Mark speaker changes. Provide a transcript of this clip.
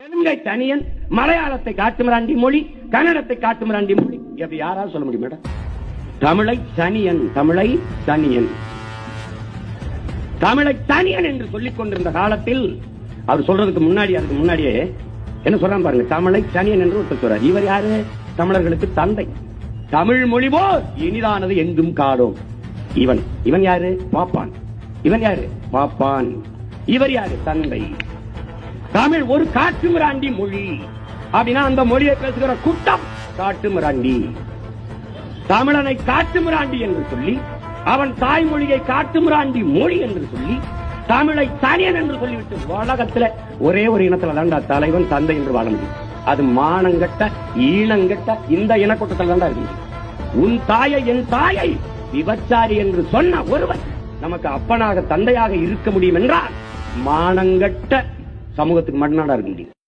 Speaker 1: தெலுங்கை தனியன், மலையாளத்தை காட்டுமிராண்டி மொழி, கன்னடத்தை காட்டுமிராண்டி மொழி. எப்படி யாராவது சொல்ல முடியும் மேடம்? தமிழை தனியன், தமிழை தனியன், தமிழை தனியன் என்று சொல்லிக் கொண்டிருந்த காலத்தில் அவர் சொல்றதுக்கு முன்னாடி, அதுக்கு முன்னாடியே என்ன சொல்றான் பாருங்க. தமிழை தனியன் என்று ஒருத்தர் சொல்றார். இவர் யாரு? தமிழர்களுக்கு தந்தை. தமிழ் மொழி போல் இனிதானது எங்கும் காணோம். இவன் யாரு? பாப்பான். இவன் யாரு? பாப்பான். இவர் யாரு? தந்தை. தமிழ் ஒரு காட்டுமிராண்டி மொழி அப்படின்னா அந்த மொழியை பேசுகிற கூட்டம் காட்டுமிராண்டி. தமிழனை காட்டுமிராண்டி என்று சொல்லி, அவன் தாய்மொழியை காட்டுமிராண்டி மொழி என்று சொல்லி, தமிழை தனியன் என்று சொல்லிவிட்டு உலகத்துல ஒரே ஒரு இனத்துல தாண்டா தலைவன் தந்தை என்று வாழ முடியும். அது மானங்கட்ட ஈனங்கட்ட இந்த இனக்கூட்டத்தில் தாண்டா இருக்கு. உன் தாயை என் தாயை விபச்சாரி என்று சொன்ன ஒருவன் நமக்கு அப்பனாக தந்தையாக இருக்க முடியும் என்றால் மானங்கட்ட சமூகத்துக்கு மட்டும்தான் இருக்க முடியும்.